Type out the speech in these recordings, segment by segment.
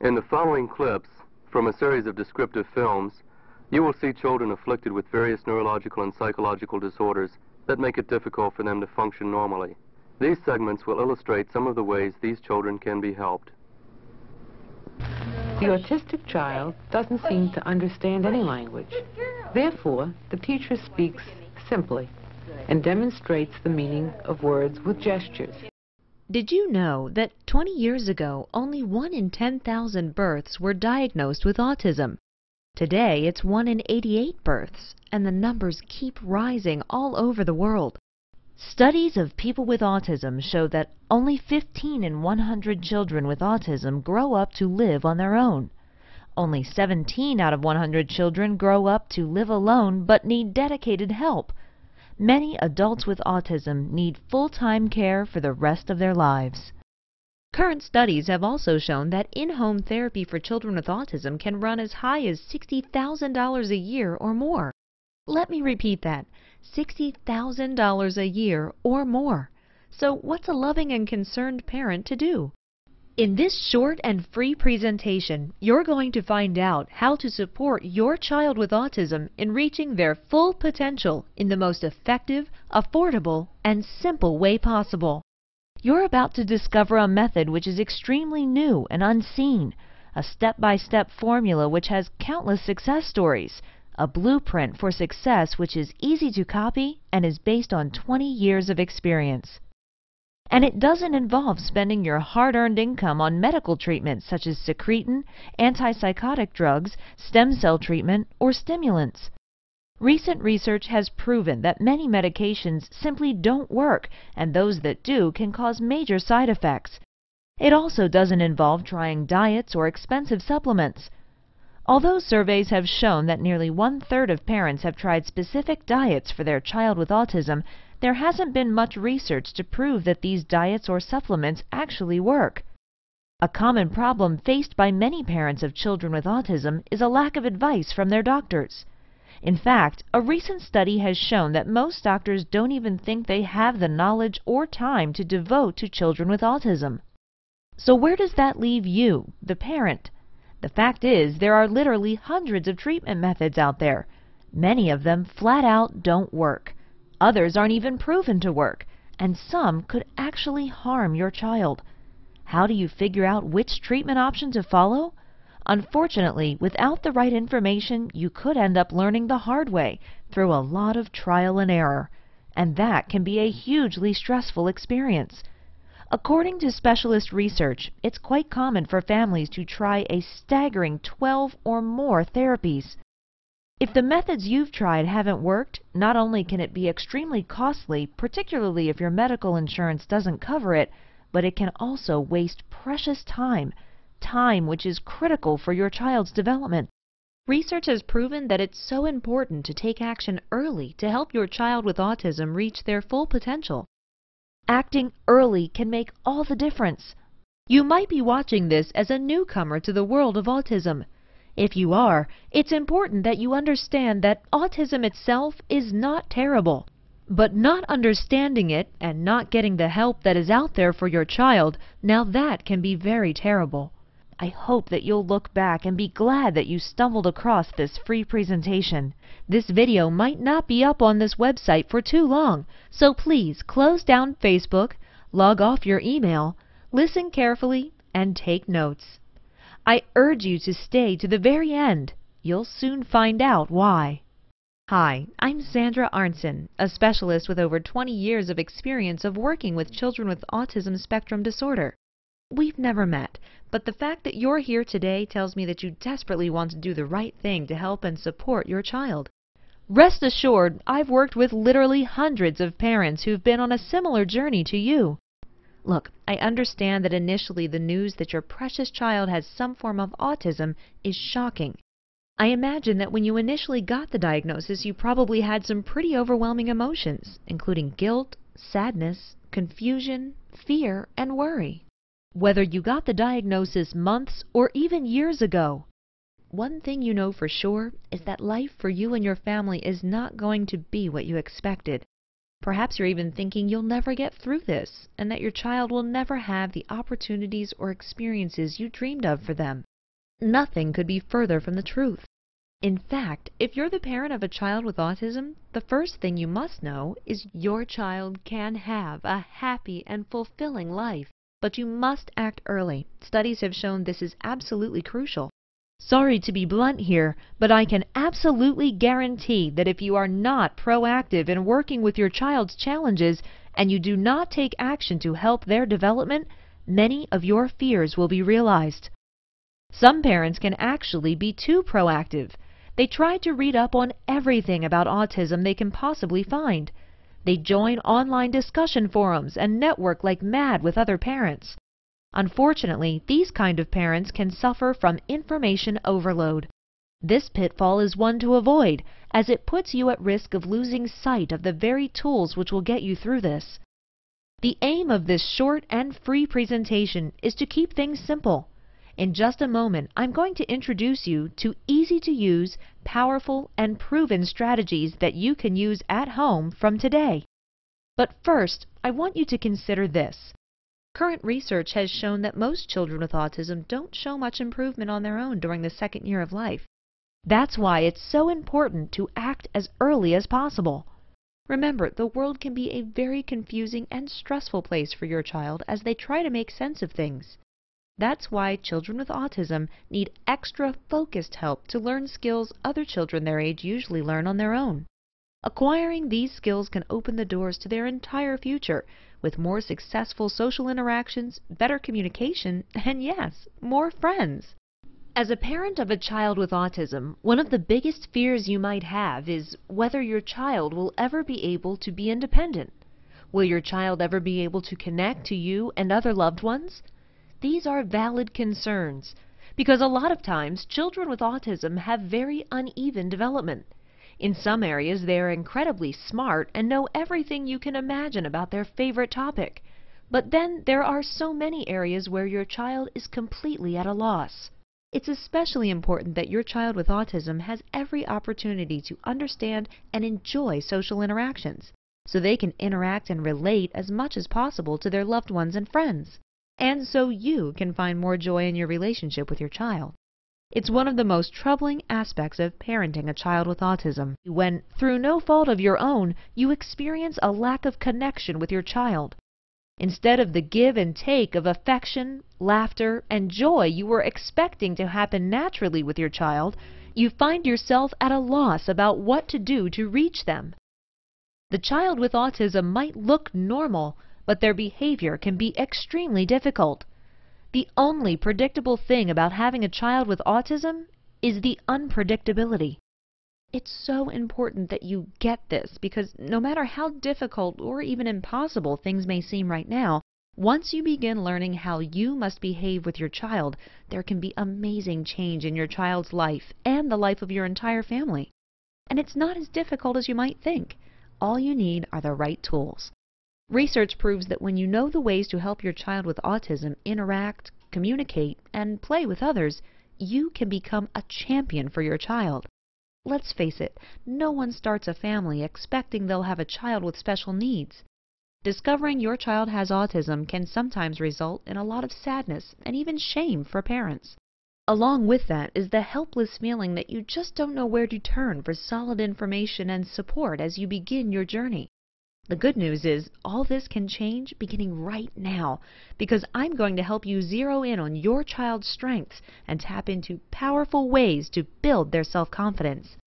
In the following clips from a series of descriptive films, you will see children afflicted with various neurological and psychological disorders that make it difficult for them to function normally. These segments will illustrate some of the ways these children can be helped. The autistic child doesn't seem to understand any language. Therefore, the teacher speaks simply and demonstrates the meaning of words with gestures. Did you know that 20 years ago, only 1 in 10,000 births were diagnosed with autism? Today, it's 1 in 88 births, and the numbers keep rising all over the world. Studies of people with autism show that only 15 in 100 children with autism grow up to live on their own. Only 17 out of 100 children grow up to live alone but need dedicated help. Many adults with autism need full-time care for the rest of their lives. Current studies have also shown that in-home therapy for children with autism can run as high as $60,000 a year or more. Let me repeat that, $60,000 a year or more. So what's a loving and concerned parent to do? In this short and free presentation, you're going to find out how to support your child with autism in reaching their full potential in the most effective, affordable, and simple way possible. You're about to discover a method which is extremely new and unseen, a step-by-step formula which has countless success stories, a blueprint for success which is easy to copy and is based on 20 years of experience. And it doesn't involve spending your hard-earned income on medical treatments such as secretin, antipsychotic drugs, stem cell treatment, or stimulants. Recent research has proven that many medications simply don't work, and those that do can cause major side effects. It also doesn't involve trying diets or expensive supplements. Although surveys have shown that nearly 1/3 of parents have tried specific diets for their child with autism, there hasn't been much research to prove that these diets or supplements actually work. A common problem faced by many parents of children with autism is a lack of advice from their doctors. In fact, a recent study has shown that most doctors don't even think they have the knowledge or time to devote to children with autism. So where does that leave you, the parent? The fact is, there are literally hundreds of treatment methods out there. Many of them flat out don't work. Others aren't even proven to work, and some could actually harm your child. How do you figure out which treatment option to follow? Unfortunately, without the right information, you could end up learning the hard way through a lot of trial and error, and that can be a hugely stressful experience. According to specialist research, it's quite common for families to try a staggering 12 or more therapies. If the methods you've tried haven't worked, not only can it be extremely costly, particularly if your medical insurance doesn't cover it, but it can also waste precious time which is critical for your child's development. Research has proven that it's so important to take action early to help your child with autism reach their full potential. Acting early can make all the difference. You might be watching this as a newcomer to the world of autism. If you are, it's important that you understand that autism itself is not terrible. But not understanding it and not getting the help that is out there for your child, now that can be very terrible. I hope that you'll look back and be glad that you stumbled across this free presentation. This video might not be up on this website for too long, so please close down Facebook, log off your email, listen carefully, and take notes. I urge you to stay to the very end. You'll soon find out why. Hi, I'm Sandra Arnson, a specialist with over 20 years of experience of working with children with autism spectrum disorder. We've never met, but the fact that you're here today tells me that you desperately want to do the right thing to help and support your child. Rest assured, I've worked with literally hundreds of parents who've been on a similar journey to you. Look, I understand that initially the news that your precious child has some form of autism is shocking. I imagine that when you initially got the diagnosis, you probably had some pretty overwhelming emotions, including guilt, sadness, confusion, fear, and worry. Whether you got the diagnosis months or even years ago, one thing you know for sure is that life for you and your family is not going to be what you expected. Perhaps you're even thinking you'll never get through this, and that your child will never have the opportunities or experiences you dreamed of for them. Nothing could be further from the truth. In fact, if you're the parent of a child with autism, the first thing you must know is your child can have a happy and fulfilling life. But you must act early. Studies have shown this is absolutely crucial. Sorry to be blunt here, but I can absolutely guarantee that if you are not proactive in working with your child's challenges and you do not take action to help their development, many of your fears will be realized. Some parents can actually be too proactive. They try to read up on everything about autism they can possibly find. They join online discussion forums and network like mad with other parents. Unfortunately, these kind of parents can suffer from information overload. This pitfall is one to avoid, as it puts you at risk of losing sight of the very tools which will get you through this. The aim of this short and free presentation is to keep things simple. In just a moment, I'm going to introduce you to easy-to-use, powerful, and proven strategies that you can use at home from today. But first, I want you to consider this. Current research has shown that most children with autism don't show much improvement on their own during the second year of life. That's why it's so important to act as early as possible. Remember, the world can be a very confusing and stressful place for your child as they try to make sense of things. That's why children with autism need extra focused help to learn skills other children their age usually learn on their own. Acquiring these skills can open the doors to their entire future, with more successful social interactions, better communication, and yes, more friends. As a parent of a child with autism, one of the biggest fears you might have is whether your child will ever be able to be independent. Will your child ever be able to connect to you and other loved ones? These are valid concerns, because a lot of times children with autism have very uneven development. In some areas they are incredibly smart and know everything you can imagine about their favorite topic. But then there are so many areas where your child is completely at a loss. It's especially important that your child with autism has every opportunity to understand and enjoy social interactions, so they can interact and relate as much as possible to their loved ones and friends, and so you can find more joy in your relationship with your child. It's one of the most troubling aspects of parenting a child with autism, when, through no fault of your own, you experience a lack of connection with your child. Instead of the give and take of affection, laughter, and joy you were expecting to happen naturally with your child, you find yourself at a loss about what to do to reach them. The child with autism might look normal, but their behavior can be extremely difficult. The only predictable thing about having a child with autism is the unpredictability. It's so important that you get this, because no matter how difficult or even impossible things may seem right now, once you begin learning how you must behave with your child, there can be amazing change in your child's life and the life of your entire family. And it's not as difficult as you might think. All you need are the right tools. Research proves that when you know the ways to help your child with autism interact, communicate, and play with others, you can become a champion for your child. Let's face it, no one starts a family expecting they'll have a child with special needs. Discovering your child has autism can sometimes result in a lot of sadness and even shame for parents. Along with that is the helpless feeling that you just don't know where to turn for solid information and support as you begin your journey. The good news is all this can change beginning right now, because I'm going to help you zero in on your child's strengths and tap into powerful ways to build their self-confidence.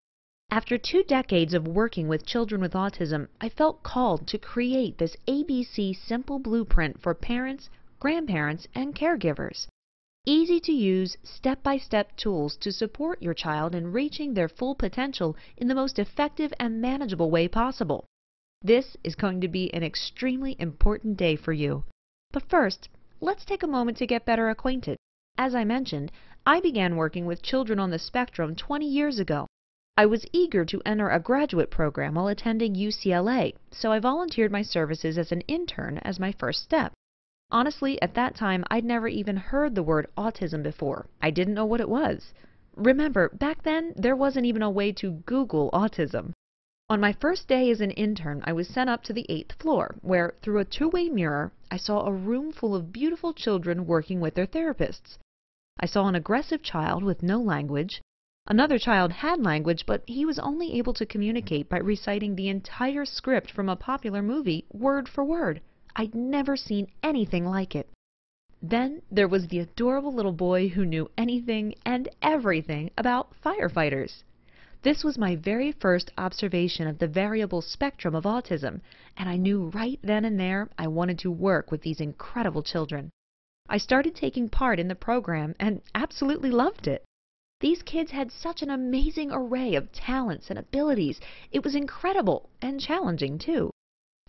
After 2 decades of working with children with autism, I felt called to create this ABC simple blueprint for parents, grandparents, and caregivers. Easy to use, step-by-step tools to support your child in reaching their full potential in the most effective and manageable way possible. This is going to be an extremely important day for you. But first, let's take a moment to get better acquainted. As I mentioned, I began working with children on the spectrum 20 years ago. I was eager to enter a graduate program while attending UCLA, so I volunteered my services as an intern as my first step. Honestly, at that time, I'd never even heard the word autism before. I didn't know what it was. Remember, back then, there wasn't even a way to Google autism. On my first day as an intern, I was sent up to the 8th floor, where, through a two-way mirror, I saw a room full of beautiful children working with their therapists. I saw an aggressive child with no language. Another child had language, but he was only able to communicate by reciting the entire script from a popular movie, word for word. I'd never seen anything like it. Then there was the adorable little boy who knew anything and everything about firefighters. This was my very first observation of the variable spectrum of autism, and I knew right then and there I wanted to work with these incredible children. I started taking part in the program and absolutely loved it. These kids had such an amazing array of talents and abilities. It was incredible and challenging, too.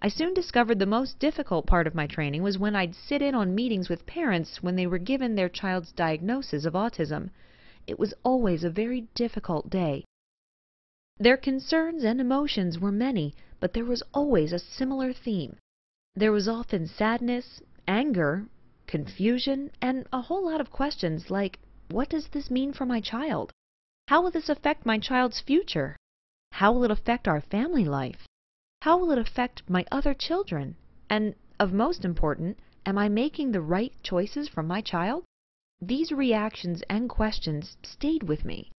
I soon discovered the most difficult part of my training was when I'd sit in on meetings with parents when they were given their child's diagnosis of autism. It was always a very difficult day. Their concerns and emotions were many, but there was always a similar theme. There was often sadness, anger, confusion, and a whole lot of questions like, what does this mean for my child? How will this affect my child's future? How will it affect our family life? How will it affect my other children? And, of most important, am I making the right choices for my child? These reactions and questions stayed with me.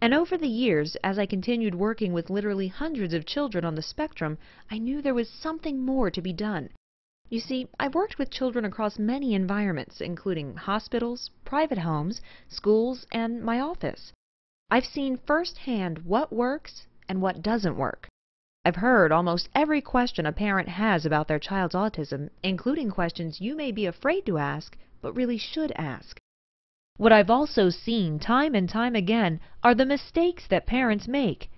And over the years, as I continued working with literally hundreds of children on the spectrum, I knew there was something more to be done. You see, I've worked with children across many environments, including hospitals, private homes, schools, and my office. I've seen firsthand what works and what doesn't work. I've heard almost every question a parent has about their child's autism, including questions you may be afraid to ask, but really should ask. What I've also seen time and time again are the mistakes that parents make.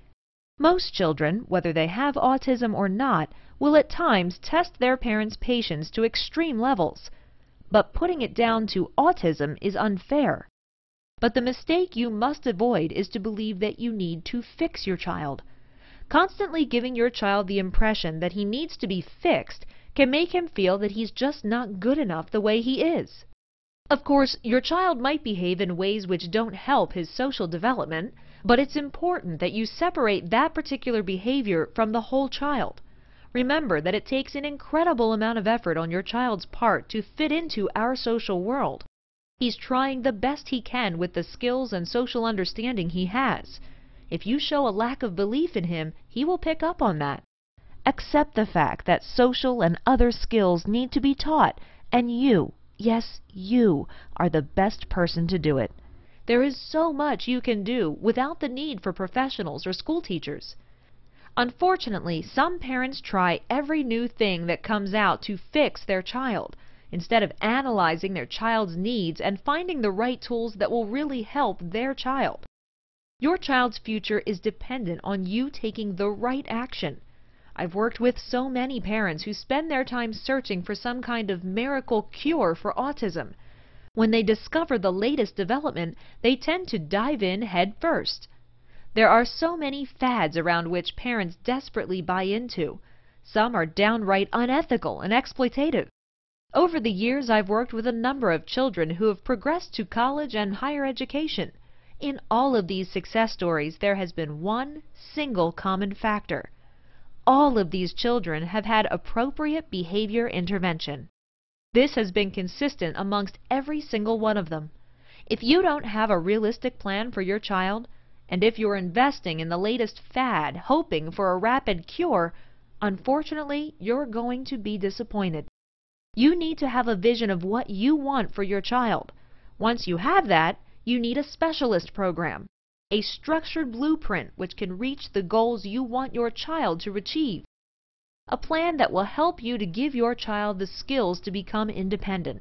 Most children, whether they have autism or not, will at times test their parents' patience to extreme levels. But putting it down to autism is unfair. But the mistake you must avoid is to believe that you need to fix your child. Constantly giving your child the impression that he needs to be fixed can make him feel that he's just not good enough the way he is. Of course, your child might behave in ways which don't help his social development, but it's important that you separate that particular behavior from the whole child. Remember that it takes an incredible amount of effort on your child's part to fit into our social world. He's trying the best he can with the skills and social understanding he has. If you show a lack of belief in him, he will pick up on that. Accept the fact that social and other skills need to be taught, and you, yes, you, are the best person to do it. There is so much you can do without the need for professionals or school teachers. Unfortunately, some parents try every new thing that comes out to fix their child, instead of analyzing their child's needs and finding the right tools that will really help their child. Your child's future is dependent on you taking the right action. I've worked with so many parents who spend their time searching for some kind of miracle cure for autism. When they discover the latest development, they tend to dive in head first. There are so many fads around which parents desperately buy into. Some are downright unethical and exploitative. Over the years, I've worked with a number of children who have progressed to college and higher education. In all of these success stories, there has been one single common factor. All of these children have had appropriate behavior intervention. This has been consistent amongst every single one of them. If you don't have a realistic plan for your child, and if you're investing in the latest fad, hoping for a rapid cure, unfortunately, you're going to be disappointed. You need to have a vision of what you want for your child. Once you have that, you need a specialist program, a structured blueprint which can reach the goals you want your child to achieve. A plan that will help you to give your child the skills to become independent.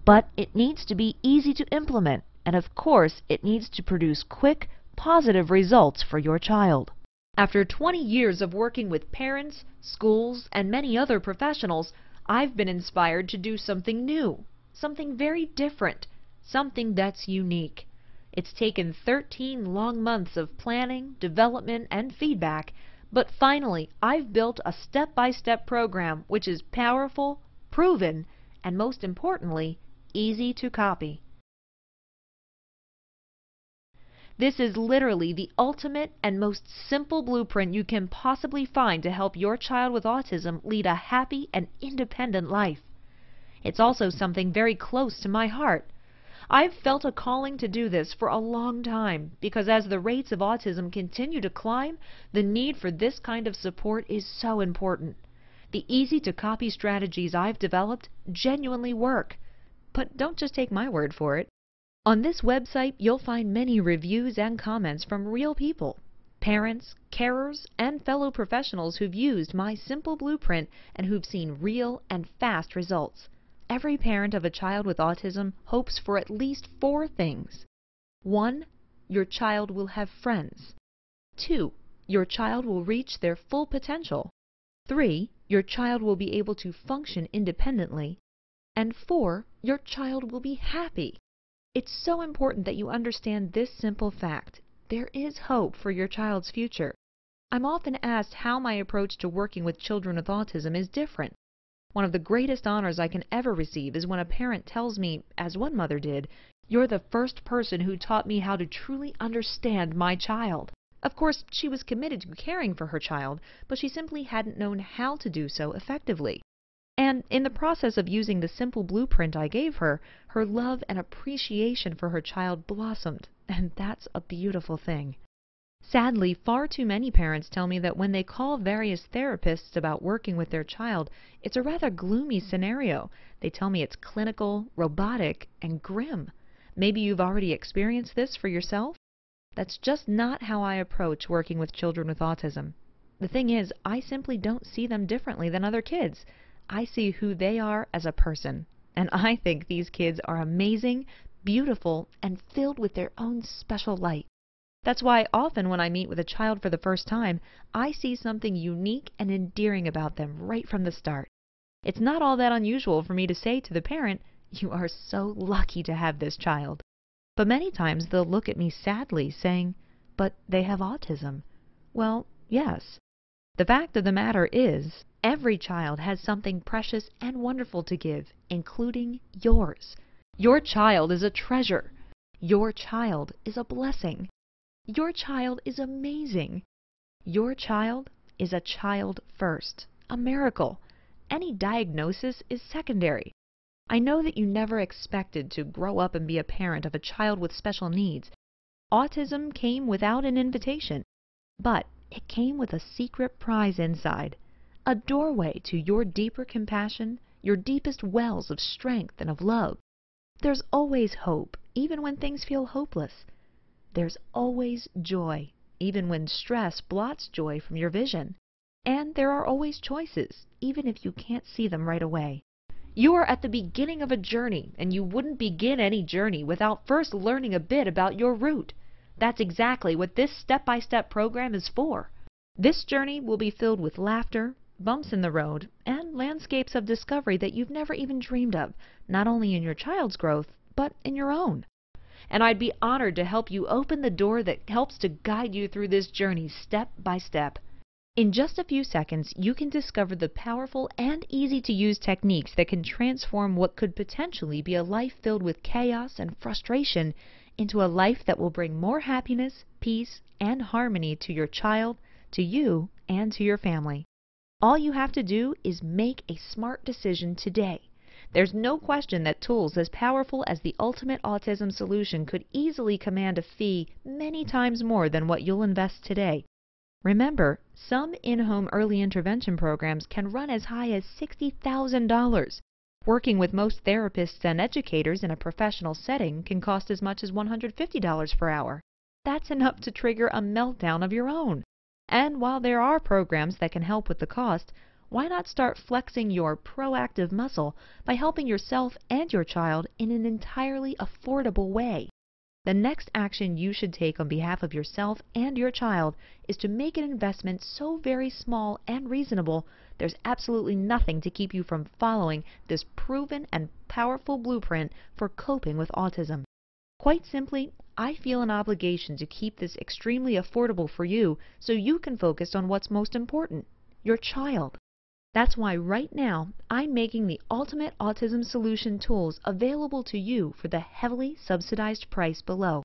But it needs to be easy to implement, and of course, it needs to produce quick, positive results for your child. After 20 years of working with parents, schools, and many other professionals, I've been inspired to do something new, something very different, something that's unique. It's taken 13 long months of planning, development, and feedback, but finally I've built a step-by-step program which is powerful, proven, and most importantly, easy to copy. This is literally the ultimate and most simple blueprint you can possibly find to help your child with autism lead a happy and independent life. It's also something very close to my heart. I've felt a calling to do this for a long time because as the rates of autism continue to climb, the need for this kind of support is so important. The easy-to-copy strategies I've developed genuinely work. But don't just take my word for it. On this website, you'll find many reviews and comments from real people, parents, carers, and fellow professionals who've used my simple blueprint and who've seen real and fast results. Every parent of a child with autism hopes for at least 4 things. 1. Your child will have friends. 2. Your child will reach their full potential. 3. Your child will be able to function independently. And 4. Your child will be happy. It's so important that you understand this simple fact. There is hope for your child's future. I'm often asked how my approach to working with children with autism is different. One of the greatest honors I can ever receive is when a parent tells me, as one mother did, "You're the first person who taught me how to truly understand my child." Of course, she was committed to caring for her child, but she simply hadn't known how to do so effectively. And in the process of using the simple blueprint I gave her, her love and appreciation for her child blossomed, and that's a beautiful thing. Sadly, far too many parents tell me that when they call various therapists about working with their child, it's a rather gloomy scenario. They tell me it's clinical, robotic, and grim. Maybe you've already experienced this for yourself? That's just not how I approach working with children with autism. The thing is, I simply don't see them differently than other kids. I see who they are as a person, and I think these kids are amazing, beautiful, and filled with their own special light. That's why often when I meet with a child for the first time, I see something unique and endearing about them right from the start. It's not all that unusual for me to say to the parent, "You are so lucky to have this child." But many times they'll look at me sadly saying, "But they have autism." Well, yes. The fact of the matter is, every child has something precious and wonderful to give, including yours. Your child is a treasure. Your child is a blessing. Your child is amazing. Your child is a child first, a miracle. Any diagnosis is secondary. I know that you never expected to grow up and be a parent of a child with special needs. Autism came without an invitation, but it came with a secret prize inside, a doorway to your deeper compassion, your deepest wells of strength and of love. There's always hope, even when things feel hopeless. There's always joy, even when stress blots joy from your vision. And there are always choices, even if you can't see them right away. You are at the beginning of a journey, and you wouldn't begin any journey without first learning a bit about your route. That's exactly what this step-by-step program is for. This journey will be filled with laughter, bumps in the road, and landscapes of discovery that you've never even dreamed of, not only in your child's growth, but in your own. And I'd be honored to help you open the door that helps to guide you through this journey step by step. In just a few seconds, you can discover the powerful and easy-to-use techniques that can transform what could potentially be a life filled with chaos and frustration into a life that will bring more happiness, peace, and harmony to your child, to you, and to your family. All you have to do is make a smart decision today. There's no question that tools as powerful as the Ultimate Autism Solution could easily command a fee many times more than what you'll invest today. Remember, some in-home early intervention programs can run as high as $60,000. Working with most therapists and educators in a professional setting can cost as much as $150 per hour. That's enough to trigger a meltdown of your own. And while there are programs that can help with the cost, why not start flexing your proactive muscle by helping yourself and your child in an entirely affordable way? The next action you should take on behalf of yourself and your child is to make an investment so very small and reasonable, there's absolutely nothing to keep you from following this proven and powerful blueprint for coping with autism. Quite simply, I feel an obligation to keep this extremely affordable for you so you can focus on what's most important, your child. That's why right now, I'm making the Ultimate Autism Solution tools available to you for the heavily subsidized price below.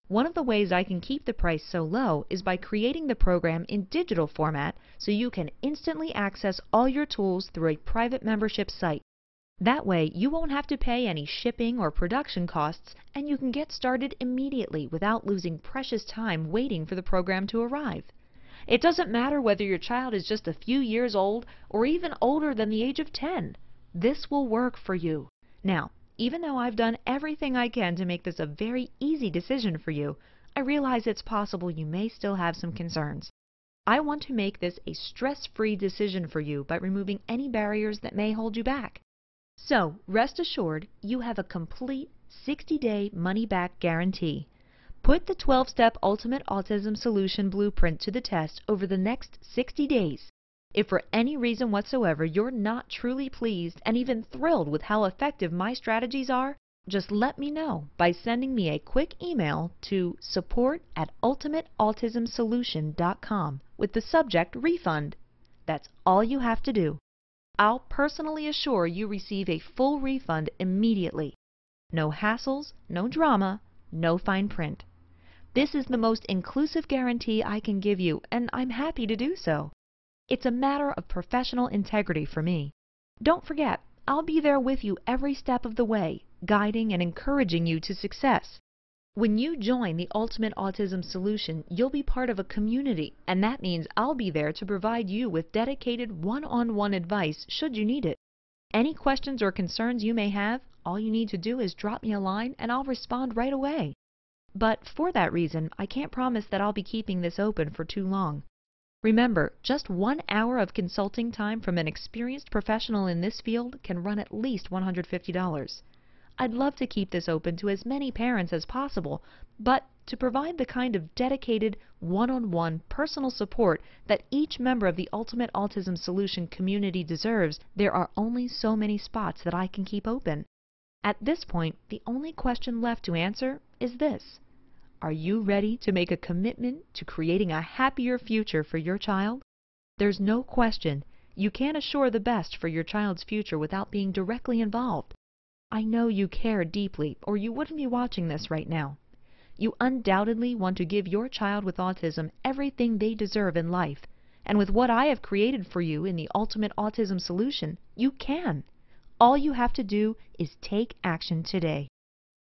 One of the ways I can keep the price so low is by creating the program in digital format so you can instantly access all your tools through a private membership site. That way, you won't have to pay any shipping or production costs, and you can get started immediately without losing precious time waiting for the program to arrive. It doesn't matter whether your child is just a few years old or even older than the age of 10. This will work for you. Now, even though I've done everything I can to make this a very easy decision for you, I realize it's possible you may still have some concerns. I want to make this a stress-free decision for you by removing any barriers that may hold you back. So, rest assured, you have a complete 60-day money-back guarantee. Put the 12-step Ultimate Autism Solution Blueprint to the test over the next 60 days. If for any reason whatsoever you're not truly pleased and even thrilled with how effective my strategies are, just let me know by sending me a quick email to support@ultimateautismsolution.com with the subject refund. That's all you have to do. I'll personally assure you receive a full refund immediately. No hassles, no drama, no fine print. This is the most inclusive guarantee I can give you, and I'm happy to do so. It's a matter of professional integrity for me. Don't forget, I'll be there with you every step of the way, guiding and encouraging you to success. When you join the Ultimate Autism Solution, you'll be part of a community, and that means I'll be there to provide you with dedicated one-on-one advice should you need it. Any questions or concerns you may have, all you need to do is drop me a line and I'll respond right away. But for that reason, I can't promise that I'll be keeping this open for too long. Remember, just 1 hour of consulting time from an experienced professional in this field can run at least $150. I'd love to keep this open to as many parents as possible, but to provide the kind of dedicated, one-on-one personal support that each member of the Ultimate Autism Solution community deserves, there are only so many spots that I can keep open. At this point, the only question left to answer is this: are you ready to make a commitment to creating a happier future for your child? There's no question you can't assure the best for your child's future without being directly involved. I know you care deeply, or you wouldn't be watching this right now. You undoubtedly want to give your child with autism everything they deserve in life, and with what I have created for you in the Ultimate Autism Solution, you can. All you have to do is take action today.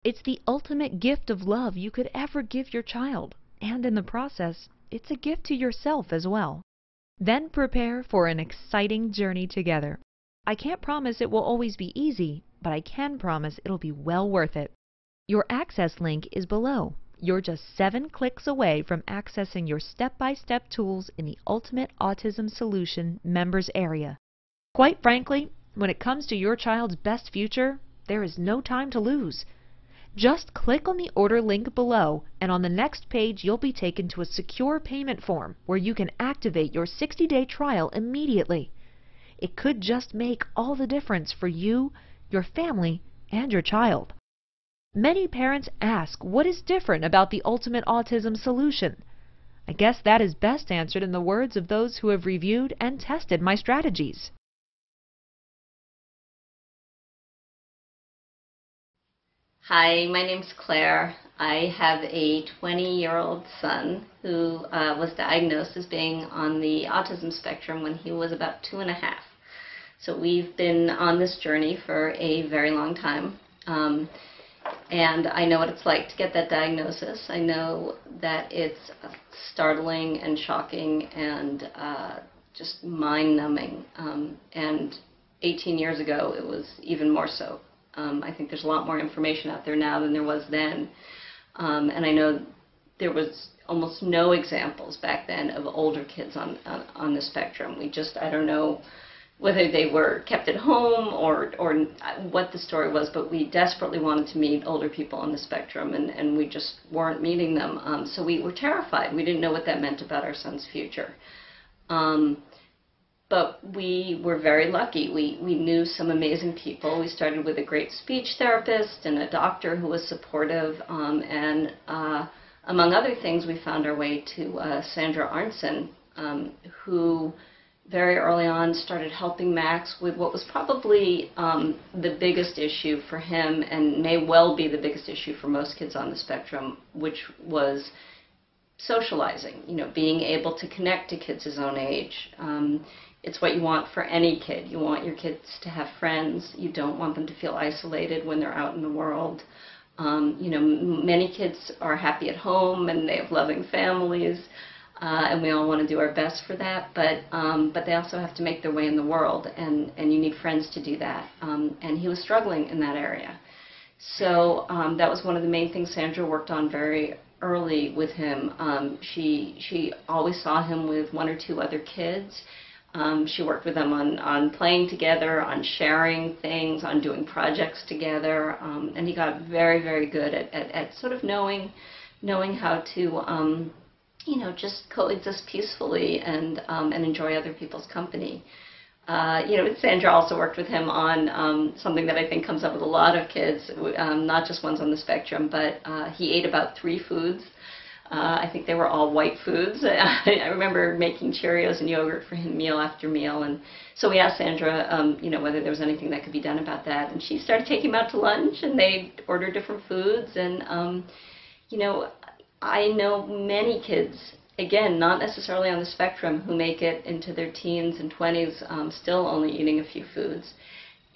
It's the ultimate gift of love you could ever give your child, and in the process, it's a gift to yourself as well. Then prepare for an exciting journey together. I can't promise it will always be easy, but I can promise it'll be well worth it. Your access link is below. You're just 7 clicks away from accessing your step-by-step tools in the Ultimate Autism Solution members area. Quite frankly, when it comes to your child's best future, there is no time to lose. Just click on the order link below, and on the next page you'll be taken to a secure payment form where you can activate your 60-day trial immediately. It could just make all the difference for you, your family, and your child. Many parents ask what is different about the Ultimate Autism Solution. I guess that is best answered in the words of those who have reviewed and tested my strategies. Hi, my name's Claire. I have a 20-year-old son who was diagnosed as being on the autism spectrum when he was about 2.5. So we've been on this journey for a very long time. And I know what it's like to get that diagnosis. I know that it's startling and shocking and just mind-numbing. And 18 years ago, it was even more so. I think there's a lot more information out there now than there was then. And I know there was almost no examples back then of older kids on the spectrum. I don't know whether they were kept at home or what the story was, but we desperately wanted to meet older people on the spectrum, and we just weren't meeting them. So we were terrified. We didn't know what that meant about our son's future. But we were very lucky. We knew some amazing people. We started with a great speech therapist and a doctor who was supportive, and among other things, we found our way to Sandra Arnson, who very early on started helping Max with what was probably the biggest issue for him, and may well be the biggest issue for most kids on the spectrum, which was socializing, being able to connect to kids his own age. It's what you want for any kid. You want your kids to have friends. You don't want them to feel isolated when they're out in the world. Many kids are happy at home and they have loving families, and we all want to do our best for that. But they also have to make their way in the world, and you need friends to do that. And he was struggling in that area. So that was one of the main things Sandra worked on very early with him. She always saw him with one or two other kids. She worked with them on playing together, on sharing things, on doing projects together, and he got very, very good at sort of knowing how to, just coexist peacefully and enjoy other people's company. Sandra also worked with him on something that I think comes up with a lot of kids, not just ones on the spectrum, but he ate about 3 foods. I think they were all white foods. I remember making Cheerios and yogurt for him meal after meal, and so we asked Sandra, whether there was anything that could be done about that, and she started taking him out to lunch, and they ordered different foods, and I know many kids, again, not necessarily on the spectrum, who make it into their teens and 20s still only eating a few foods.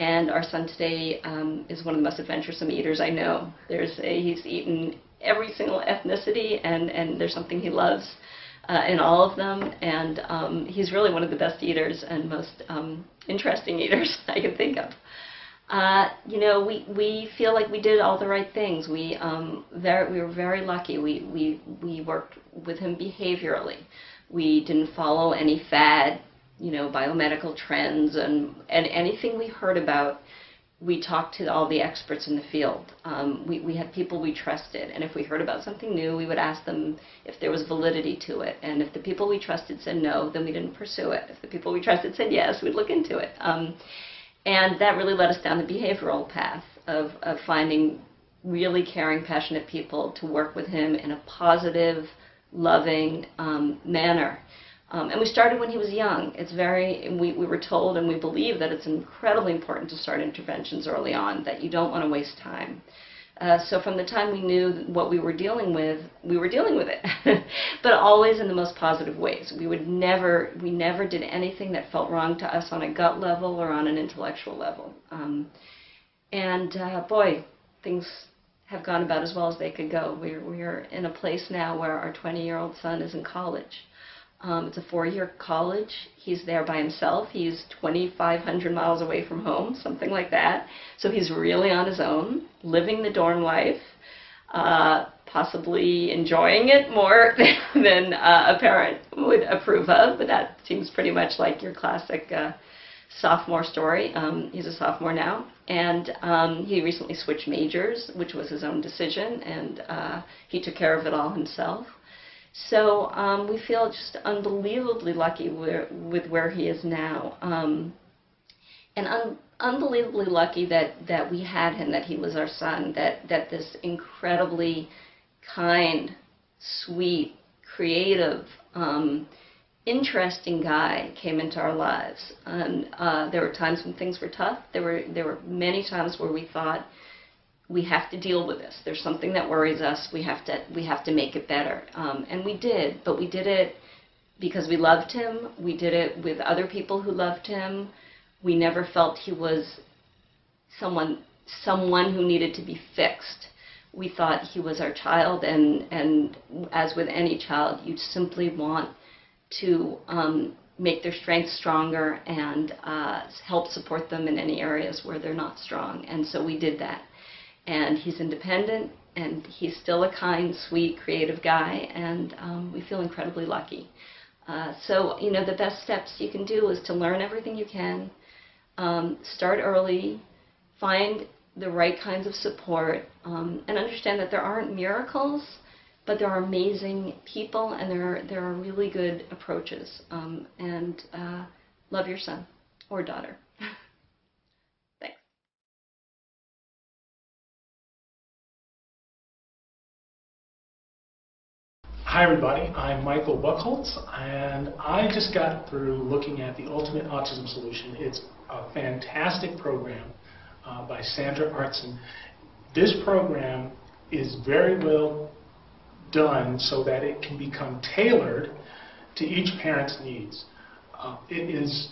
And our son today is one of the most adventuresome eaters I know. He's eaten every single ethnicity, and there's something he loves in all of them. And he's really one of the best eaters and most interesting eaters I can think of. We feel like we did all the right things. We were very lucky. We worked with him behaviorally. We didn't follow any fad, biomedical trends, and anything we heard about, we talked to all the experts in the field. We had people we trusted, and if we heard about something new, we would ask them if there was validity to it. And if the people we trusted said no, then we didn't pursue it. If the people we trusted said yes, we'd look into it. And that really led us down the behavioral path of finding really caring, passionate people to work with him in a positive, loving manner. And we started when he was young. We were told and we believe that it's incredibly important to start interventions early on, that you don't want to waste time. So from the time we knew what we were dealing with it, but always in the most positive ways. We never did anything that felt wrong to us on a gut level or on an intellectual level. Boy, things have gone about as well as they could go. We're in a place now where our 20-year-old son is in college. It's a 4-year college. He's there by himself. He's 2,500 miles away from home, something like that. So he's really on his own, living the dorm life, possibly enjoying it more than a parent would approve of, but that seems pretty much like your classic sophomore story. He's a sophomore now, and he recently switched majors, which was his own decision, and he took care of it all himself. So we feel just unbelievably lucky with where he is now, and unbelievably lucky that we had him, that he was our son, that this incredibly kind, sweet, creative, interesting guy came into our lives. And there were times when things were tough. There were many times where we thought, we have to deal with this. There's something that worries us. We have to make it better. And we did, but we did it because we loved him. We did it with other people who loved him. We never felt he was someone who needed to be fixed. We thought he was our child, and as with any child, you simply want to make their strengths stronger and help support them in any areas where they're not strong. And so we did that. And he's independent, and he's still a kind, sweet, creative guy, and we feel incredibly lucky. So, the best steps you can do is to learn everything you can, start early, find the right kinds of support, and understand that there aren't miracles, but there are amazing people, and there are really good approaches. And love your son or daughter. Hi everybody, I'm Michael Buchholz, and I just got through looking at the Ultimate Autism Solution. It's a fantastic program by Sandra Artson. This program is very well done so that it can become tailored to each parent's needs. It is,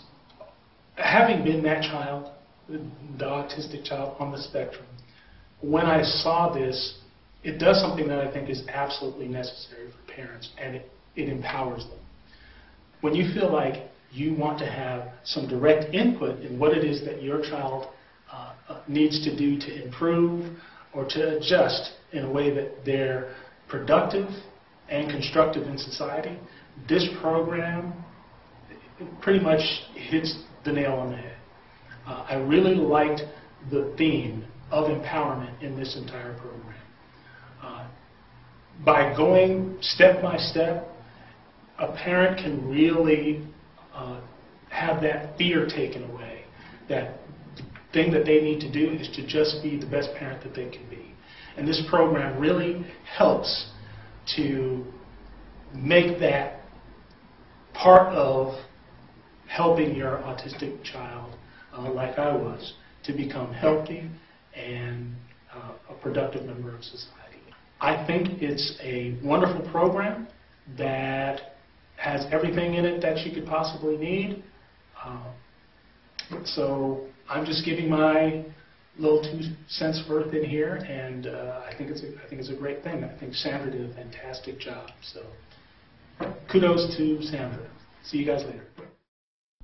having been that child, the autistic child on the spectrum, when I saw this, it does something that I think is absolutely necessary for parents, and it empowers them. When you feel like you want to have some direct input in what it is that your child needs to do to improve or to adjust in a way that they're productive and constructive in society, this program pretty much hits the nail on the head. I really liked the theme of empowerment in this entire program. By going step by step, a parent can really have that fear taken away. That the thing that they need to do is to just be the best parent that they can be. And this program really helps to make that part of helping your autistic child, like I was, to become healthy and a productive member of society. I think it's a wonderful program that has everything in it that you could possibly need. So I'm just giving my little 2 cents worth in here, and I think it's a great thing. I think Sandra did a fantastic job. So kudos to Sandra. See you guys later.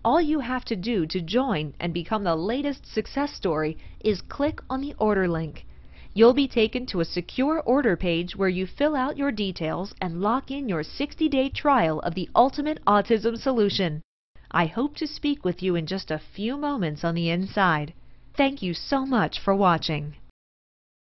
All you have to do to join and become the latest success story is click on the order link. You'll be taken to a secure order page where you fill out your details and lock in your 60-day trial of the Ultimate Autism Solution. I hope to speak with you in just a few moments on the inside. Thank you so much for watching.